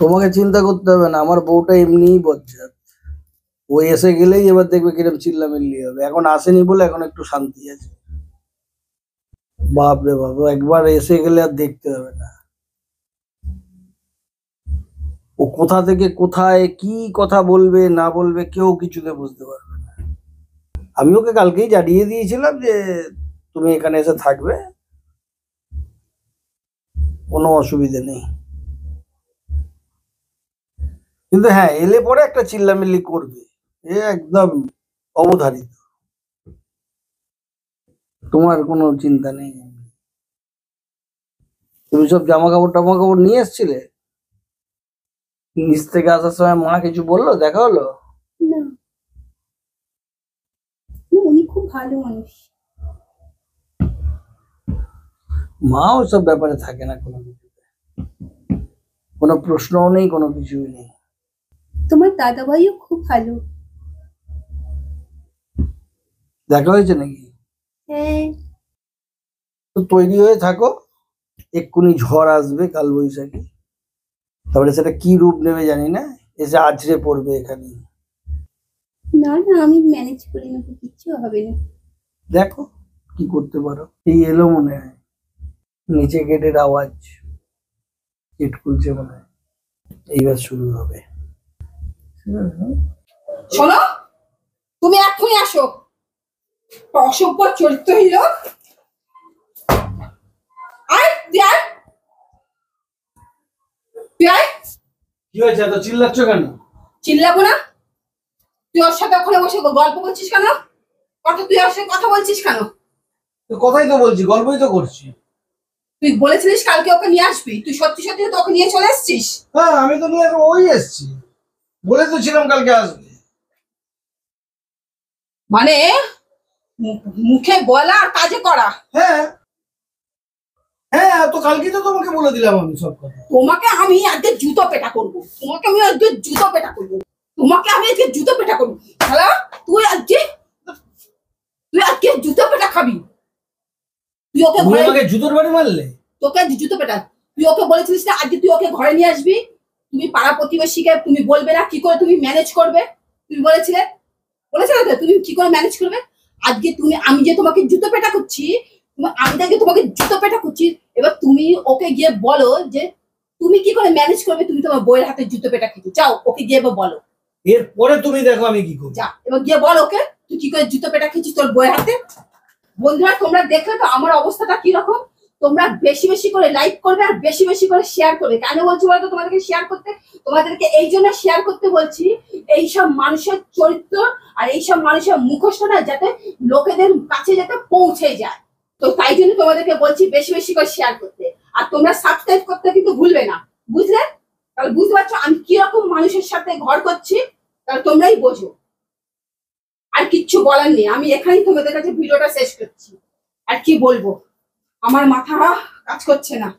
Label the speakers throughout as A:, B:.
A: তোমাকে চিন্তা করতে হবে না, আমার বউটা এমনিই বজ্জাত। ও এসে গেলেই এবার দেখবে কিরম চিল্লামিল্লি হবে। এখন আসেনি বলে এখন একটু শান্তি আছে। বাপ রে বাপ, ও একবার এসে গেলে আর দেখতে হবে না। ও কোথা থেকে কোথায় কি কথা বলবে না বলবে কেউ কিছুতে বুঝতে পারবে না। আমি ওকে কালকেই জানিয়ে দিয়েছিলাম যে তুমি এখানে এসে থাকবে, কোনো অসুবিধে নেই। কিন্তু হ্যাঁ, এলে পরে একটা চিল্লামিল্লি করবে, এ একদম অবধারিত। তোমার কোনো চিন্তা নেই। তুমি সব জামা কাপড় টামা কাপড় নিয়ে এসছিলে? নিচ থেকে আসার সময় মা কিছু বললো, দেখা হলো?
B: না, উনি খুব ভালো মানুষ।
A: মা ওসব ব্যাপারে থাকে না কোনো কিছুতে, কোনো প্রশ্নও নেই, কোনো কিছুই নেই।
B: তোমার দাদা ভাইও খুব ভালো।
A: দেখা হয়েছে নাকি?
B: হ্যাঁ।
A: তো তৈরি হয়ে থাকো, এক্ষুনি ঝড় আসবে, কালবৈশাখী। তারপরে সেটা কি রূপ নেবে জানি না, এসে আছড়ে পড়বে এখানে।
B: না না, আমি ম্যানেজ করে নেবো, কিচ্ছু হবে না।
A: দেখো কি করতে পারো। এই এলো মনে হয়, নিচে গেটের আওয়াজ, গেট খুলছে মনে হয়, এইবার শুরু হবে।
C: শোনো, তুমি এক্ষুনি আসো। অসভ্য চরিত্রহীন লোক। আয় তুই আয়, তুই আয়।
A: কি হয়েছে, এত চিল্লাচ্ছ কেন?
C: চিল্লাবো না? তুই ওর সাথে ওখানে বসে গল্প করছিস কেন? তুই ওর সাথে কথা বলছিস কেন?
A: কথাই তো বলছি, গল্পই তো করছি।
C: তুই বলেছিলিস কালকে ওকে নিয়ে আসবি, তুই সত্যি সত্যি তো ওকে নিয়ে চলে এসেছিস?
A: হ্যাঁ, আমি তো নিয়ে ওই এসছি, বলে তো ছিলাম কালকে আসবে।
C: মানে মুখে বলা আর কাজে করা।
A: হ্যাঁ হ্যাঁ, তো কালকেই তো তোমাকে বলে দিলাম আমি সব কথা।
C: তোমাকে আমি আজকে জুতো পেটা করবো, তোমাকে আমি আজকে জুতো পেটা করবো, তোমাকে আমি আজকে জুতো পেটা করবো। শালা তুই আজকে জুতো পেটা খাবি। তুই ওকে
A: তুমি আমাকে জুতোর বাড়ি মারলে?
C: তোকে জুতো পেটা। তুই ওকে বলেছিলিস না আজকে তুই ওকে ঘরে নিয়ে আসবি, তুমি পাড়া প্রতিবেশীকে তুমি বলবে না কি করে তুমি ম্যানেজ করবে? তুমি বলেছিলে তো তুমি কি করে ম্যানেজ করবে। আজকে তুমি, আমি যে তোমাকে জুতো পেটা করছি, আমি তাকে তোমাকে জুতো পেটা করছি, এবার তুমি ওকে গিয়ে বলো যে তুমি কি করে ম্যানেজ করবে। তুমি তোমার বইয়ের হাতে জুতো পেটা খেতে চাও, ওকে গিয়ে এবার বলো।
A: এরপরে তুমি দেখো আমি কি করব।
C: যা এবার গিয়ে বল ওকে, তুই কি করে জুতো পেটা খেয়েছিস তোর বইয়ের হাতে। বন্ধুরা তোমরা দেখলে তো আমার অবস্থাটা কিরকম। তোমরা বেশি বেশি করে লাইক করবে আর বেশি বেশি করে শেয়ার করবে। কেন বলছি বলতো তোমাদেরকে শেয়ার করতে? তোমাদেরকে এই জন্য শেয়ার করতে বলছি, এইসব মানুষের চরিত্র আর এইসব মানুষের মুখোশটা যাতে লোকেদের কাছে যাতে পৌঁছে যায়। তো তাই জন্য তোমাদেরকে বলছি বেশি বেশি করে শেয়ার করতে। আর তোমরা সাবস্ক্রাইব করতে কিন্তু ভুলবে না, বুঝলে? তাহলে বুঝতে পারছো আমি কিরকম মানুষের সাথে ঘর করছি, তাহলে তোমরাই বোঝো। আর কিচ্ছু বলার নেই, আমি এখানেই তোমাদের কাছে ভিডিওটা শেষ করছি। আর কি বলবো, আমার মাথা কাজ করছে না।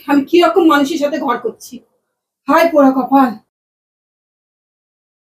C: আমি কিরকম মানুষের সাথে ঘর করছি, হায় পোড়া কপাল।